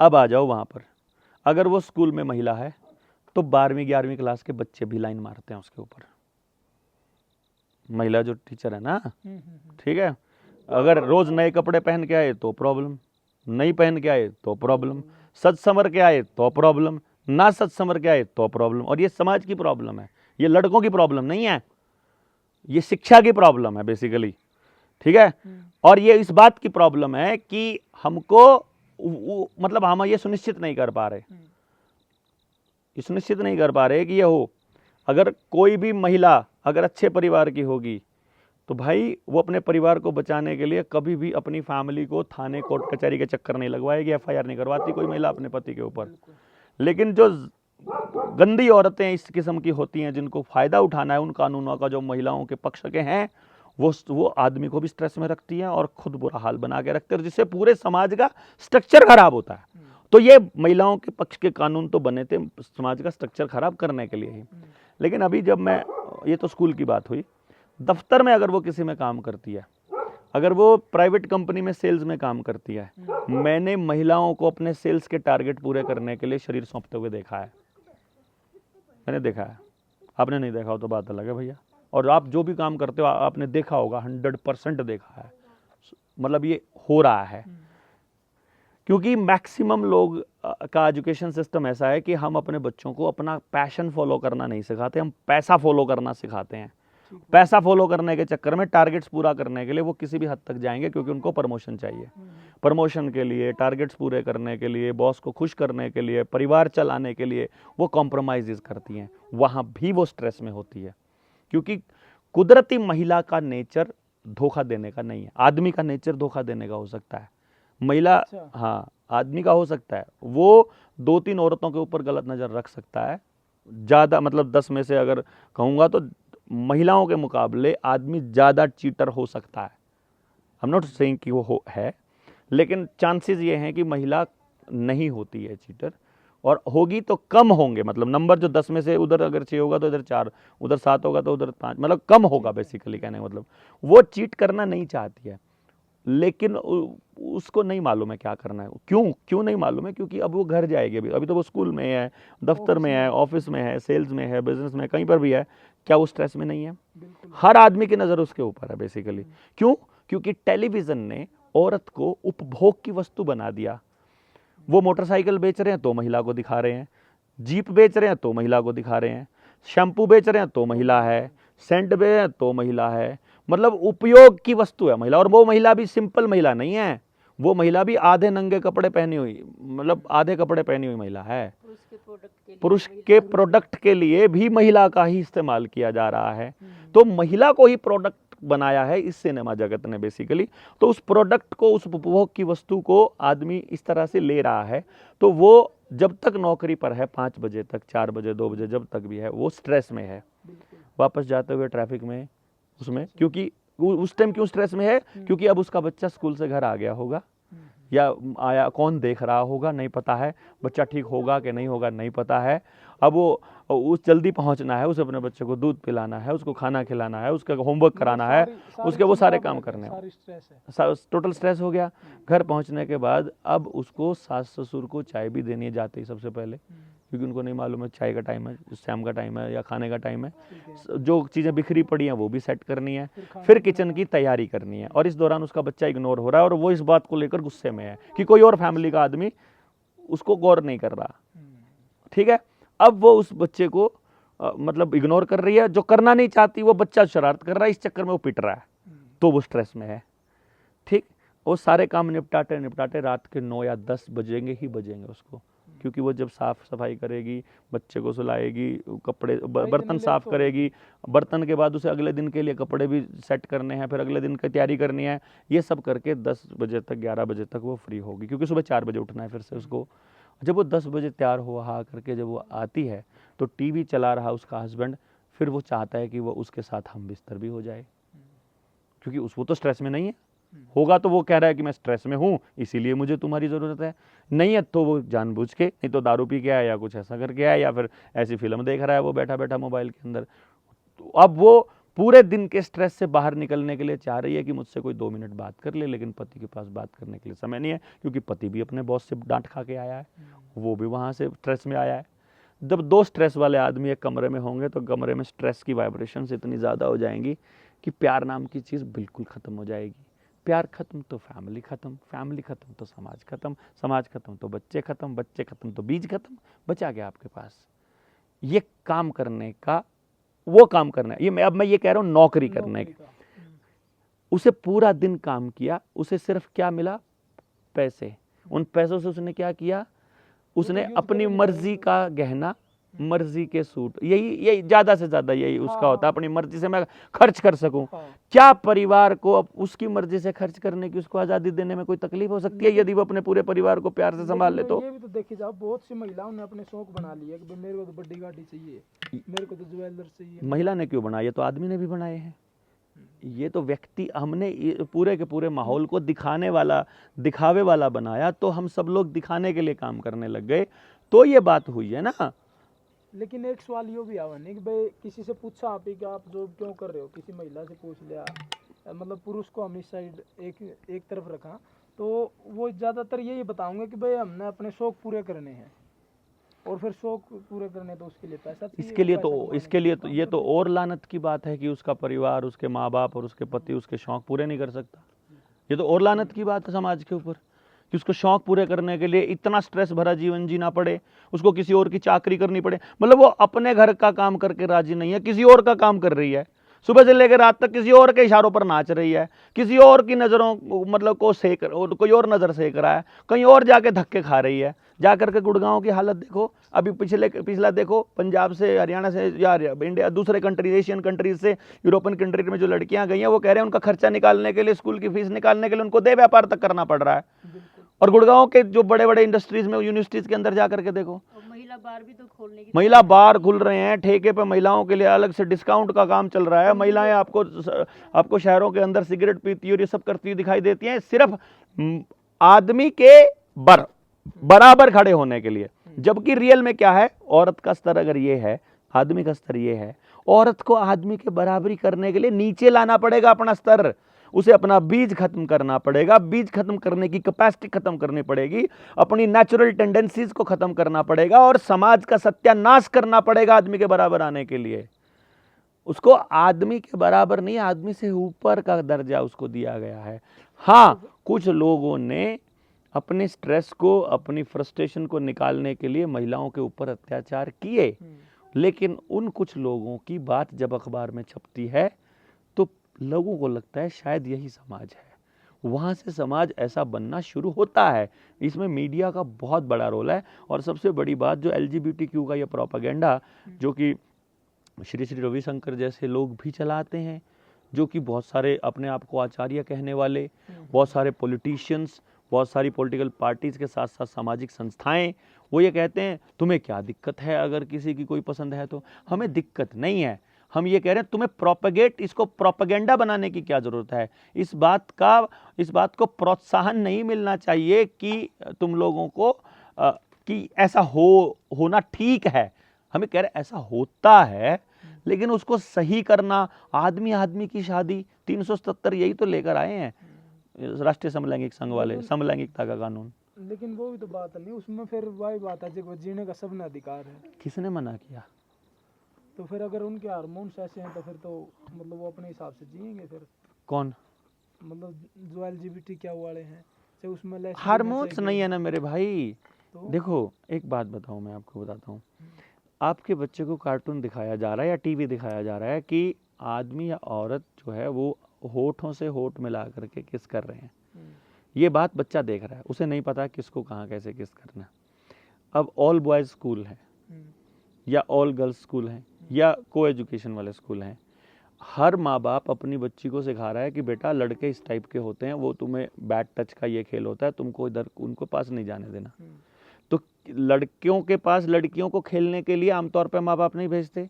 अब आ जाओ वहां पर, अगर वो स्कूल में महिला है तो 12वीं 11वीं क्लास के बच्चे भी लाइन मारते हैं उसके ऊपर। महिला जो टीचर है ना, ठीक है, अगर रोज नए कपड़े पहन के आए तो प्रॉब्लम, नहीं पहन के आए तो प्रॉब्लम, सज संवर के आए तो प्रॉब्लम, ना सज संवर के आए तो प्रॉब्लम। और ये समाज की प्रॉब्लम है, ये लड़कों की प्रॉब्लम नहीं है, ये शिक्षा की प्रॉब्लम है बेसिकली। ठीक है, और ये इस बात की प्रॉब्लम है कि हमको मतलब हम ये सुनिश्चित नहीं कर पा रहे, ये सुनिश्चित नहीं कर पा रहे कि ये हो। अगर कोई भी महिला अगर अच्छे परिवार की होगी तो भाई वो अपने परिवार को बचाने के लिए कभी भी अपनी फैमिली को थाने कोर्ट कचहरी के चक्कर नहीं लगवाएगी, एफआईआर नहीं करवाती कोई महिला अपने पति के ऊपर। लेकिन जो गंदी औरतें इस किस्म की होती हैं जिनको फायदा उठाना है उन कानूनों का, जो महिलाओं के पक्ष के हैं, वो आदमी को भी स्ट्रेस में रखती हैं और खुद बुरा हाल बना के रखते हैं, जिससे पूरे समाज का स्ट्रक्चर खराब होता है। तो ये महिलाओं के पक्ष के कानून तो बने थे समाज का स्ट्रक्चर खराब करने के लिए ही। लेकिन अभी जब मैं, ये तो स्कूल की बात हुई, दफ्तर में अगर वो किसी में काम करती है, अगर वो प्राइवेट कंपनी में सेल्स में काम करती है, मैंने महिलाओं को अपने सेल्स के टारगेट पूरे करने के लिए शरीर सौंपते हुए देखा है, मैंने देखा है। आपने नहीं देखा हो तो बात अलग है भैया। और आप जो भी काम करते हो आपने देखा होगा, 100% देखा है, मतलब ये हो रहा है। क्योंकि मैक्सिमम लोग का एजुकेशन सिस्टम ऐसा है कि हम अपने बच्चों को अपना पैशन फॉलो करना नहीं सिखाते, हम पैसा फॉलो करना सिखाते हैं। पैसा फॉलो करने के चक्कर में टारगेट्स पूरा करने के लिए वो किसी भी हद तक जाएंगे, क्योंकि उनको प्रमोशन चाहिए। प्रमोशन के लिए, टारगेट्स पूरे करने के लिए, बॉस को खुश करने के लिए, परिवार चलाने के लिए वो कॉम्प्रोमाइज़ करती हैं। वहाँ भी वो स्ट्रेस में होती है, क्योंकि कुदरती महिला का नेचर धोखा देने का नहीं है। आदमी का नेचर धोखा देने का हो सकता है, महिला हाँ आदमी का हो सकता है। वो 2-3 औरतों के ऊपर गलत नज़र रख सकता है ज़्यादा, मतलब 10 में से अगर कहूँगा तो महिलाओं के मुकाबले आदमी ज़्यादा चीटर हो सकता है। आई एम नॉट सेइंग कि वो है, लेकिन चांसेस ये हैं कि महिला नहीं होती है चीटर, और होगी तो कम होंगे। मतलब नंबर जो 10 में से उधर अगर 6 होगा तो इधर 4, उधर 7 होगा तो उधर 5, मतलब कम होगा बेसिकली कहने का मतलब। वो चीट करना नहीं चाहती है, लेकिन उसको नहीं मालूम है क्या करना है। क्यों नहीं मालूम है? क्योंकि अब वो घर जाएगी, अभी तो वो स्कूल में है, दफ्तर में है, ऑफिस में है, सेल्स में है, बिजनेस में, कहीं पर भी है। क्या वो स्ट्रेस में नहीं है? हर आदमी की नज़र उसके ऊपर है बेसिकली। क्यों? क्योंकि टेलीविज़न ने औरत को उपभोग की वस्तु बना दिया। वो मोटरसाइकिल बेच रहे हैं तो महिला को दिखा रहे हैं, जीप बेच रहे हैं तो महिला को दिखा रहे हैं, शैम्पू बेच रहे हैं तो महिला है, सेंट बेच रहे हैं तो महिला है। मतलब उपयोग की वस्तु है महिला। और वो महिला भी सिंपल महिला नहीं है, वो महिला भी आधे नंगे कपड़े पहनी हुई, मतलब आधे कपड़े पहनी हुई महिला है। पुरुष के प्रोडक्ट के लिए भी महिला का ही इस्तेमाल किया जा रहा है। तो महिला को ही प्रोडक्ट बनाया है इस सिनेमा जगत ने बेसिकली। तो उस प्रोडक्ट को, उस उपभोग की वस्तु को आदमी इस तरह से ले रहा है। तो वो जब तक नौकरी पर है 5 बजे तक, 4 बजे, 2 बजे, जब तक भी है, वो स्ट्रेस में है। वापस जाते हुए ट्रैफिक में, उसमें, क्योंकि उस टाइम क्यों स्ट्रेस में है? क्योंकि अब उसका बच्चा स्कूल से घर आ गया होगा, या आया, कौन देख रहा होगा नहीं पता है, बच्चा ठीक होगा कि नहीं होगा नहीं पता है। अब वो उस जल्दी पहुंचना है, उसे अपने बच्चे को दूध पिलाना है, उसको खाना खिलाना है, उसका होमवर्क कराना है, उसके वो सारे काम करने हैं। टोटल स्ट्रेस हो गया। घर पहुंचने के बाद अब उसको सास ससुर को चाय भी देनी है जाते ही सबसे पहले, क्योंकि उनको नहीं मालूम है चाय का टाइम है, शाम का टाइम है, या खाने का टाइम है। जो चीज़ें बिखरी पड़ी हैं वो भी सेट करनी है, फिर किचन की तैयारी करनी है। और इस दौरान उसका बच्चा इग्नोर हो रहा है, और वो इस बात को लेकर गुस्से में है कि कोई और फैमिली का आदमी उसको गौर नहीं कर रहा। ठीक है, अब वो उस बच्चे को मतलब इग्नोर कर रही है, जो करना नहीं चाहती वो बच्चा शरारत कर रहा है, इस चक्कर में वो पिट रहा है, तो वो स्ट्रेस में है। ठीक, वो सारे काम निपटाते रात के 9 या 10 बजेंगे ही बजेंगे उसको, क्योंकि वो जब साफ सफाई करेगी, बच्चे को सुलाएगी, कपड़े बर्तन साफ करेगी, बर्तन के बाद उसे अगले दिन के लिए कपड़े भी सेट करने हैं, फिर अगले दिन की तैयारी करनी है। ये सब करके 10 बजे तक, 11 बजे तक वो फ्री होगी, क्योंकि सुबह 4 बजे उठना है फिर से उसको। जब वो 10 बजे तैयार हुआ करके जब वो आती है, तो टीवी चला रहा उसका हस्बैंड, फिर वो चाहता है कि वो उसके साथ हम बिस्तर भी हो जाए, क्योंकि वो तो स्ट्रेस में नहीं है। होगा तो वो कह रहा है कि मैं स्ट्रेस में हूँ, इसीलिए मुझे तुम्हारी ज़रूरत है। नहीं है तो वो जानबूझ के, नहीं तो दारू पी के आया या कुछ ऐसा करके आया, या फिर ऐसी फिल्म देख रहा है वो बैठा बैठा मोबाइल के अंदर। तो अब वो पूरे दिन के स्ट्रेस से बाहर निकलने के लिए चाह रही है कि मुझसे कोई 2 मिनट बात कर ले, लेकिन पति के पास बात करने के लिए समय नहीं है, क्योंकि पति भी अपने बॉस से डांट खा के आया है, वो भी वहाँ से स्ट्रेस में आया है। जब 2 स्ट्रेस वाले आदमी एक कमरे में होंगे, तो कमरे में स्ट्रेस की वाइब्रेशंस इतनी ज़्यादा हो जाएंगी कि प्यार नाम की चीज़ बिल्कुल ख़त्म हो जाएगी। प्यार खत्म तो फैमिली खत्म, फैमिली खत्म तो समाज खत्म, समाज खत्म तो बच्चे खत्म, बच्चे खत्म तो बीज खत्म। बचा गया आपके पास ये काम करने का, वो काम करना है। अब मैं ये कह रहा हूँ नौकरी करने का। उसे पूरा दिन काम किया, उसे सिर्फ क्या मिला? पैसे। उन पैसों से उसने क्या किया? उसने अपनी मर्जी का गहना, मर्जी के सूट, यही ज़्यादा से ज़्यादा यही उसका होता है, अपनी मर्जी से मैं खर्च कर सकूं। क्या परिवार को अब उसकी मर्जी से खर्च करने की उसको आज़ादी देने में कोई तकलीफ हो सकती है? यदि वो अपने पूरे परिवार को प्यार से संभाल ले तो। ये भी तो देखी जाओ, बहुत सी महिलाओं ने अपने शौक बना लिए कि मेरे को तो बड़ी गाड़ी चाहिए, मेरे को तो ज्वेलर चाहिए। महिला ने क्यों बनाया? तो आदमी ने भी बनाए हैं। ये तो व्यक्ति, हमने पूरे के पूरे माहौल को दिखावे वाला बनाया, तो हम सब लोग दिखाने के लिए काम करने लग गए, तो ये बात हुई है ना। लेकिन एक सवाल यो भी आवा नहीं कि भाई किसी से पूछा आप ही कि आप जॉब क्यों कर रहे हो, किसी महिला से पूछ लिया मतलब पुरुष को हम इस साइड एक तरफ रखा, तो वो ज़्यादातर यही बताऊंगे कि भाई हमने अपने शौक पूरे करने हैं, और फिर शौक पूरे करने तो उसके लिए पैसा चाहिए, इसके लिए पैसा तो कमाने इसके के लिए तो काम ये तो करते हैं। और लानत की बात है कि उसका परिवार, उसके माँ बाप और उसके पति उसके शौक पूरे नहीं कर सकता। ये तो और लानत की बात है समाज के ऊपर कि उसको शौक पूरे करने के लिए इतना स्ट्रेस भरा जीवन जीना पड़े, उसको किसी और की चाकरी करनी पड़े। मतलब वो अपने घर का काम करके राजी नहीं है, किसी और का काम कर रही है, सुबह से लेकर रात तक किसी और के इशारों पर नाच रही है, किसी और की नज़रों मतलब को सेक, कोई और नज़र सेक रहा है, कहीं और जाके धक्के खा रही है। जा करके गुड़गांव की हालत देखो, अभी पिछला देखो, पंजाब से, हरियाणा से या इंडिया दूसरे कंट्री, एशियन कंट्रीज से यूरोपियन कंट्री में जो लड़कियां गई हैं, वो कह रहे हैं उनका खर्चा निकालने के लिए, स्कूल की फीस निकालने के लिए उनको देह व्यापार तक करना पड़ रहा है। बिल्कुल। और गुड़गांव के जो बड़े बड़े इंडस्ट्रीज में, यूनिवर्सिटीज के अंदर जाकर के देखो, और महिला बार भी तो खोलने की महिला बार खुल रहे हैं, ठेके पे महिलाओं के लिए अलग से डिस्काउंट का काम चल रहा है। महिलाएं आपको शहरों के अंदर सिगरेट पीती और ये सब करती हुई दिखाई देती हैं, सिर्फ आदमी के बराबर खड़े होने के लिए। जबकि रियल में क्या है, औरत का स्तर अगर ये है, आदमी का स्तर ये है, औरत को आदमी के बराबरी करने के लिए नीचे लाना पड़ेगा अपना स्तर, उसे अपना बीज खत्म करना पड़ेगा, बीज खत्म करने की कैपेसिटी खत्म करनी पड़ेगी, अपनी नेचुरल टेंडेंसीज को खत्म करना पड़ेगा और समाज का सत्यानाश करना पड़ेगा आदमी के बराबर आने के लिए। उसको आदमी के बराबर नहीं, आदमी से ऊपर का दर्जा उसको दिया गया है। हाँ, कुछ लोगों ने अपने स्ट्रेस को, अपनी फ्रस्ट्रेशन को निकालने के लिए महिलाओं के ऊपर अत्याचार किए, लेकिन उन कुछ लोगों की बात जब अखबार में छपती है तो लोगों को लगता है शायद यही समाज है। वहाँ से समाज ऐसा बनना शुरू होता है। इसमें मीडिया का बहुत बड़ा रोल है। और सबसे बड़ी बात, जो LGBTQ का ये प्रोपागेंडा जो कि श्री श्री रविशंकर जैसे लोग भी चलाते हैं, जो कि बहुत सारे अपने आप को आचार्य कहने वाले, बहुत सारे पॉलिटिशियंस, बहुत सारी पॉलिटिकल पार्टीज के साथ साथ सामाजिक संस्थाएं, वो ये कहते हैं तुम्हें क्या दिक्कत है अगर किसी की कोई पसंद है तो। हमें दिक्कत नहीं है, हम ये कह रहे हैं तुम्हें प्रोपेगेट, इसको प्रोपेगेंडा बनाने की क्या जरूरत है। इस बात को प्रोत्साहन नहीं मिलना चाहिए कि तुम लोगों को कि ऐसा होना ठीक है। हमें कह रहे ऐसा होता है, लेकिन उसको सही करना, आदमी की शादी 377 यही तो लेकर आए हैं राष्ट्रीय समलैंगिक संघ वाले, समलैंगिकता का कानून। लेकिन वो भी तो बात नहीं, उसमें फिर वही बात है जो जीने का सबने अधिकार है। किसने मना किया? तो फिर अगर उनके हार्मोन्स ऐसे हैं तो फिर तो मतलब वो अपने हिसाब से जिएंगे फिर। कौन? मतलब जो LGBTQ वाले हैं, चाहे उसमें हार्मोन्स नहीं है ना मेरे भाई। तो देखो एक बात बताऊं, मैं आपको बताता हूँ, आपके बच्चे को कार्टून दिखाया जा रहा है या टीवी दिखाया जा रहा है कि आदमी या औरत जो है वो होठों से होठ मिला करके किस कर रहे हैं, ये बात बच्चा देख रहा है, उसे नहीं पता किसको कहाँ कैसे किस करना। अब ऑल बॉयज स्कूल है या ऑल गर्ल्स स्कूल है या को एजुकेशन वाले स्कूल हैं, हर माँ बाप अपनी बच्ची को सिखा रहा है कि बेटा लड़के इस टाइप के होते हैं, वो तुम्हें बैट टच का ये खेल होता है, तुमको इधर उनको पास नहीं जाने देना। तो लड़कियों के पास लड़कियों को खेलने के लिए आमतौर पर माँ बाप नहीं भेजते,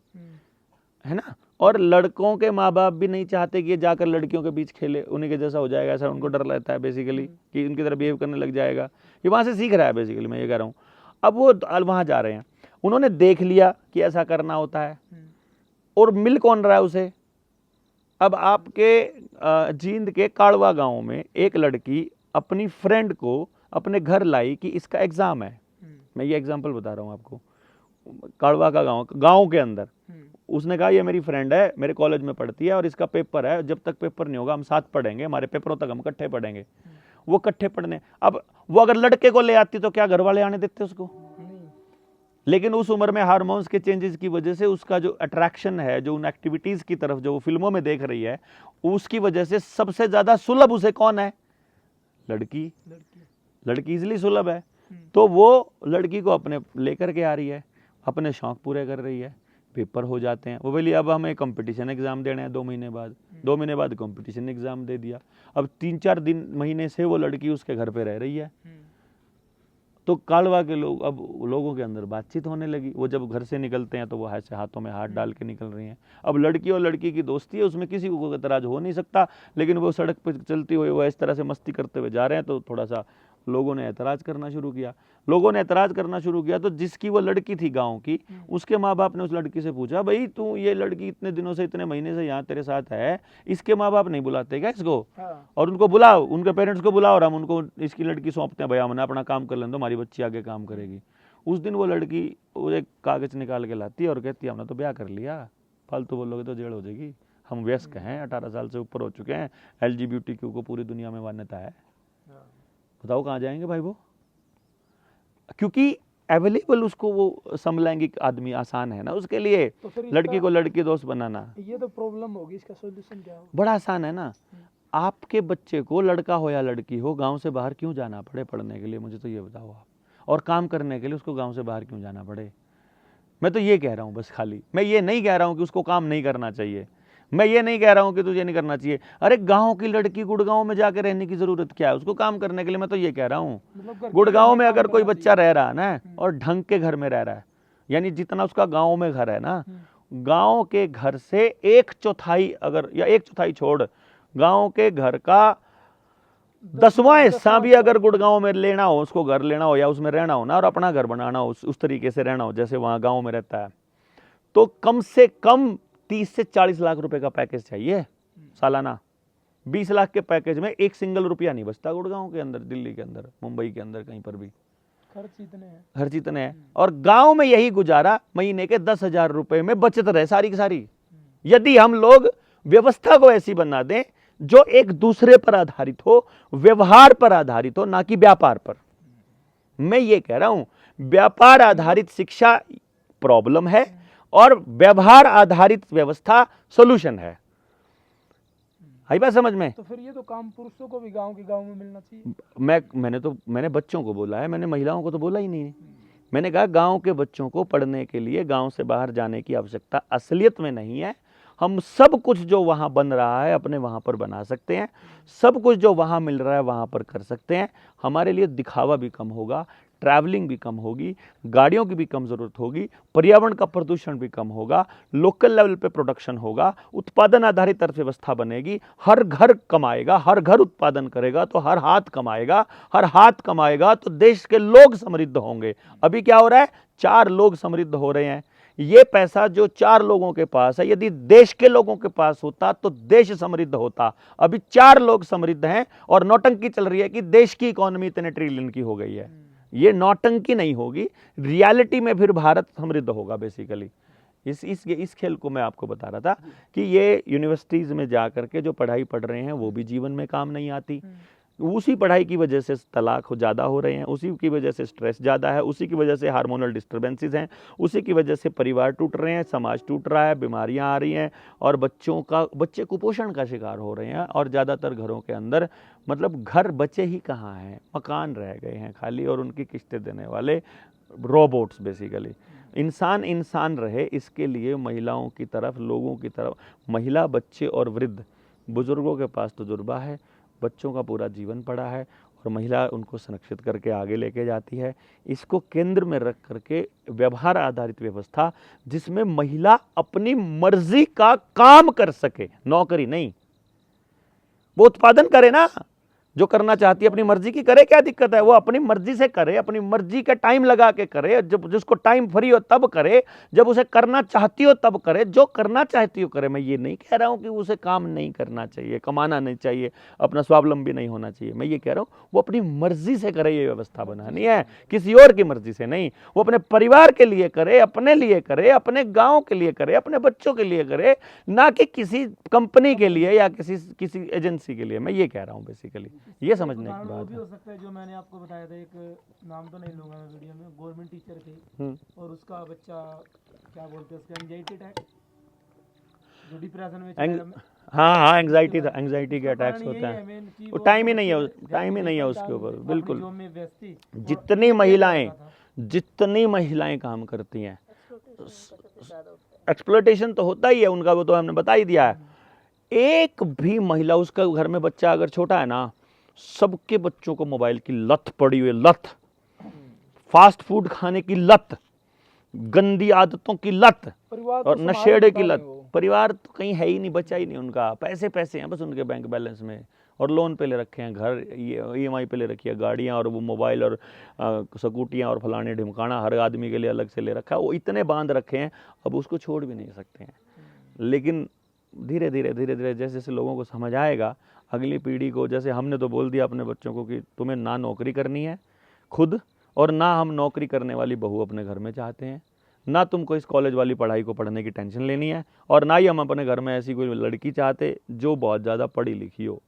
है ना। और लड़कों के माँ बाप भी नहीं चाहते कि ये जाकर लड़कियों के बीच खेले, उन्हीं के जैसा हो जाएगा, ऐसा उनको डर लगता है बेसिकली कि उनकी तरह बिहेव करने लग जाएगा। ये वहाँ से सीख रहा है बेसिकली, मैं ये कह रहा हूँ। अब वो वहाँ जा रहे हैं, उन्होंने देख लिया कि ऐसा करना होता है, और मिल कौन रहा है उसे। अब आपके जींद के काड़वा गांव में एक लड़की अपनी फ्रेंड को अपने घर लाई कि इसका एग्जाम है, मैं ये एग्जाम्पल बता रहा हूँ आपको, काड़वा का गांव के अंदर। उसने कहा ये मेरी फ्रेंड है, मेरे कॉलेज में पढ़ती है और इसका पेपर है, जब तक पेपर नहीं होगा हम साथ पढ़ेंगे, हमारे पेपरों तक हम इकट्ठे पढ़ेंगे। वो इकट्ठे पढ़ने, अब वो अगर लड़के को ले आती तो क्या घर वाले आने देते उसको? लेकिन उस उम्र में हार्मोन्स के चेंजेस की वजह से उसका जो अट्रैक्शन है, जो उन एक्टिविटीज की तरफ जो वो फिल्मों में देख रही है, उसकी वजह से सबसे ज्यादा सुलभ उसे कौन है? लड़की इजिली सुलभ है। तो वो लड़की को अपने लेकर के आ रही है, अपने शौक पूरे कर रही है, पेपर हो जाते हैं, वो बोली अब हमें कंपटीशन एग्जाम देने हैं 2 महीने बाद, 2 महीने बाद कंपटीशन एग्जाम दे दिया। अब 3-4 महीने से वो लड़की उसके घर पे रह रही है। तो कालवा के लोग, अब लोगों के अंदर बातचीत होने लगी, वो जब घर से निकलते हैं तो वो ऐसे हाथों में हाथ डाल के निकल रही हैं। अब लड़की और लड़की की दोस्ती है, उसमें किसी को एतराज हो नहीं सकता, लेकिन वो सड़क पर चलती हुई वो इस तरह से मस्ती करते हुए जा रहे हैं, तो थोड़ा सा लोगों ने ऐतराज करना शुरू किया। लोगों ने ऐतराज करना शुरू किया तो जिसकी वो लड़की थी गांव की, उसके माँ बाप ने उस लड़की से पूछा, भाई तू ये लड़की इतने दिनों से, इतने महीने से यहाँ तेरे साथ है, इसके माँ बाप नहीं बुलाते क्या इसको? और उनको बुलाओ, उनके पेरेंट्स को बुलाओ और हम उनको इसकी लड़की सौंपते हैं, भैया हमने अपना काम कर लें तो हमारी बच्ची आगे काम करेगी। उस दिन वो लड़की वो एक कागज निकाल के लाती है और कहती है हमने तो ब्याह कर लिया, फालतू बोलोगे तो जेल हो जाएगी, हम वयस्क हैं, 18 साल से ऊपर हो चुके हैं, LGBTQ को पूरी दुनिया में मान्यता है। बताओ कहाँ जाएंगे भाई वो? क्योंकि अवेलेबल उसको वो समलैंगिक आदमी आसान है ना उसके लिए, तो फिर लड़की को लड़की दोस्त बनाना। ये तो प्रॉब्लम होगी, इसका सॉल्यूशन क्या होगा? बड़ा आसान है ना, आपके बच्चे को लड़का हो या लड़की हो गांव से बाहर क्यों जाना पड़े पढ़ने के लिए, मुझे तो ये बताओ आप, और काम करने के लिए उसको गांव से बाहर क्यों जाना पड़े? मैं तो ये कह रहा हूँ बस, खाली मैं ये नहीं कह रहा हूँ कि उसको काम नहीं करना चाहिए, मैं ये नहीं कह रहा हूँ कि तुझे नहीं करना चाहिए। अरे गांव की लड़की गुड़गांव में जाकर रहने की जरूरत क्या है उसको काम करने के लिए? मैं तो ये कह रहा हूँ मतलब गुड़गांव में अगर कोई बच्चा रह रहा है ना और ढंग के घर में रह रहा है, यानी जितना उसका गांव में घर है ना, गांव के घर से 1/4 अगर, या 1/4 छोड़, गांव के घर का 10वां हिस्सा भी अगर गुड़गांव में लेना हो, उसको घर लेना हो या उसमें रहना हो ना, और अपना घर बनाना हो, उस तरीके से रहना हो जैसे वहां गांव में रहता है, तो कम से कम 30 से 40 लाख रुपए का पैकेज चाहिए सालाना। 20 लाख के पैकेज में एक सिंगल रुपया नहीं बचता गुड़गांव के अंदर, दिल्ली के अंदर, मुंबई के अंदर, कहीं पर भी खर्च इतने हैं। और गांव में यही गुजारा महीने के 10,000 रुपए में बचत रहे सारी की सारी। यदि हम लोग व्यवस्था को ऐसी बना दें जो एक दूसरे पर आधारित हो, व्यवहार पर आधारित हो, ना कि व्यापार पर। मैं ये कह रहा हूं व्यापार आधारित शिक्षा प्रॉब्लम है और व्यवहार आधारित व्यवस्था सॉल्यूशन है। आई बात समझ में? तो फिर ये तो काम पुरुषों को भी गांव में मिलना चाहिए। मैंने बच्चों को बोला है, मैंने महिलाओं को तो बोला ही नहीं। मैंने कहा गांव के बच्चों को पढ़ने के लिए गांव से बाहर जाने की आवश्यकता असलियत में नहीं है। हम सब कुछ जो वहां बन रहा है अपने वहां पर बना सकते हैं, सब कुछ जो वहां मिल रहा है वहां पर कर सकते हैं। हमारे लिए दिखावा भी कम होगा, ट्रैवलिंग भी कम होगी, गाड़ियों की भी कम जरूरत होगी, पर्यावरण का प्रदूषण भी कम होगा, लोकल लेवल पे प्रोडक्शन होगा, उत्पादन आधारित अर्थव्यवस्था बनेगी, हर घर कमाएगा, हर घर उत्पादन करेगा तो हर हाथ कमाएगा, हर हाथ कमाएगा तो देश के लोग समृद्ध होंगे। अभी क्या हो रहा है? 4 लोग समृद्ध हो रहे हैं। ये पैसा जो 4 लोगों के पास है, यदि देश के लोगों के पास होता तो देश समृद्ध होता। अभी 4 लोग समृद्ध हैं और नौटंकी चल रही है कि देश की इकोनॉमी इतने ट्रिलियन की हो गई है। ये नौटंकी नहीं होगी, रियलिटी में फिर भारत समृद्ध होगा बेसिकली। इस खेल को मैं आपको बता रहा था कि ये यूनिवर्सिटीज में जाकर के जो पढ़ाई पढ़ रहे हैं वो भी जीवन में काम नहीं आती। उसी पढ़ाई की वजह से तलाक ज़्यादा हो रहे हैं, उसी की वजह से स्ट्रेस ज़्यादा है, उसी की वजह से हार्मोनल डिस्टर्बेंसेस हैं, उसी की वजह से परिवार टूट रहे हैं, समाज टूट रहा है, बीमारियां आ रही हैं और बच्चे कुपोषण का शिकार हो रहे हैं। और ज़्यादातर घरों के अंदर मतलब घर बचे ही कहाँ हैं, मकान रह गए हैं खाली और उनकी किस्तें देने वाले रोबोट्स बेसिकली। इंसान रहे इसके लिए महिलाओं की तरफ, लोगों की तरफ, महिला, बच्चे और वृद्ध, बुजुर्गों के पास तजुर्बा है, बच्चों का पूरा जीवन पड़ा है और महिला उनको संरक्षित करके आगे लेके जाती है। इसको केंद्र में रख करके व्यवहार आधारित व्यवस्था जिसमें महिला अपनी मर्जी का काम कर सके, नौकरी नहीं, वो उत्पादन करे ना, जो करना चाहती है अपनी मर्जी की करे, क्या दिक्कत है? वो अपनी मर्जी से करे, अपनी मर्जी का टाइम लगा के करे, जब जिसको टाइम फ्री हो तब करे, जब उसे करना चाहती हो तब करे, जो करना चाहती हो करे। मैं ये नहीं कह रहा हूं कि उसे काम नहीं करना चाहिए, कमाना नहीं चाहिए, अपना स्वावलंबी नहीं होना चाहिए। मैं ये कह रहा हूं वो अपनी मर्जी से करे, ये व्यवस्था बनानी है, किसी और की मर्जी से नहीं। वो अपने परिवार के लिए करे, अपने लिए करे, अपने गाँव के लिए करे, अपने बच्चों के लिए करे, ना कि किसी कंपनी के लिए या किसी एजेंसी के लिए। मैं ये कह रहा हूँ बेसिकली, ये समझने की बात भी हो सकता है जो मैंने आपको बताया था, एक नाम तो नहीं लूंगा मैं वीडियो में, गवर्नमेंट टीचर थी और उसका बच्चा क्या बोलते हैं उसका एंजाइटी अटैक, जो डिप्रेशन में हाँ एंजाइटी था, एंजाइटी के अटैक्स होते हैं, वो टाइम ही नहीं है उसके ऊपर। बिल्कुल, जितनी महिलाएं काम करती हैं, एक्सप्लॉयटेशन तो होता ही है उनका, वो तो हमने बता ही दिया है। एक भी महिला, उसका घर में बच्चा अगर छोटा है ना, सबके बच्चों को मोबाइल की लत पड़ी हुई, लत, फास्ट फूड खाने की लत, गंदी आदतों की लत और नशेड़े की लत। परिवार तो कहीं है ही नहीं, बचा ही नहीं उनका, पैसे पैसे हैं बस उनके बैंक बैलेंस में, और लोन पे ले रखे हैं घर, EMI पे ले रखी है गाड़ियाँ, और वो मोबाइल और स्कूटियाँ और फलाने ढिमकाना हर आदमी के लिए अलग से ले रखा है, वो इतने बांध रखे हैं, अब उसको छोड़ भी नहीं सकते हैं। लेकिन धीरे धीरे जैसे जैसे लोगों को समझ आएगा, अगली पीढ़ी को, जैसे हमने तो बोल दिया अपने बच्चों को कि तुम्हें ना नौकरी करनी है खुद, और ना हम नौकरी करने वाली बहू अपने घर में चाहते हैं, ना तुमको इस कॉलेज वाली पढ़ाई को पढ़ने की टेंशन लेनी है, और ना ही हम अपने घर में ऐसी कोई लड़की चाहते जो बहुत ज़्यादा पढ़ी लिखी हो,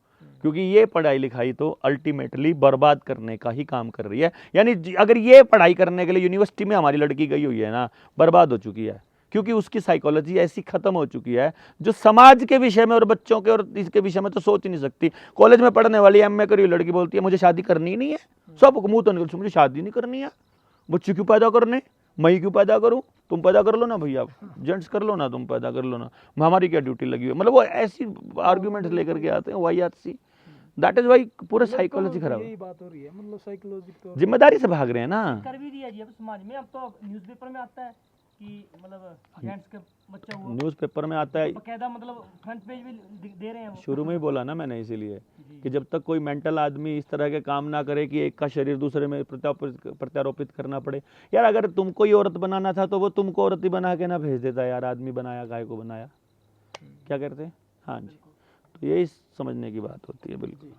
क्योंकि ये पढ़ाई लिखाई तो अल्टीमेटली बर्बाद करने का ही काम कर रही है। यानी अगर ये पढ़ाई करने के लिए यूनिवर्सिटी में हमारी लड़की गई हुई है ना, बर्बाद हो चुकी है, क्योंकि उसकी साइकोलॉजी ऐसी खत्म हो चुकी है जो समाज के विषय में और बच्चों के और इसके विषय में तो सोच ही नहीं सकती। कॉलेज में पढ़ने वाली MA करी हुई लड़की बोलती है मुझे शादी करनी ही नहीं है, सबको मुंह तो निकल, मुझे शादी नहीं करनी है, बच्चे क्यों पैदा करने, मैं क्यों पैदा करूं, तुम पैदा कर लो ना भैया, जेंट्स कर लो ना, तुम पैदा कर लो ना, हमारी क्या ड्यूटी लगी हुई है। मतलब वो ऐसी आर्ग्यूमेंट्स लेकर के आते हैं वाहियात सी। दैट इज वाई पूरा साइकोलॉजी खराब है, यही बात हो रही है, मतलब साइकोलॉजी तो जिम्मेदारी से भाग रहे हैं ना। कर भी दिया जी अब समाज में, अब तो न्यूज़पेपर में आता है कि मतलब जेंट्स का बच्चा हुआ, न्यूज़पेपर में आता है, बकायदा मतलब फ्रंट पेज भी दे रहे हैं वो। शुरू में ही बोला ना मैंने इसीलिए कि जब तक कोई मेंटल आदमी इस तरह के काम ना करे कि एक का शरीर दूसरे में प्रत्यारोपित करना पड़े। यार अगर तुमको ही औरत बनाना था तो वो तुमको औरत ही बना के ना भेज देता यार, आदमी बनाया गाय को बनाया, क्या करते। हाँ जी, तो यही समझने की बात होती है बिल्कुल।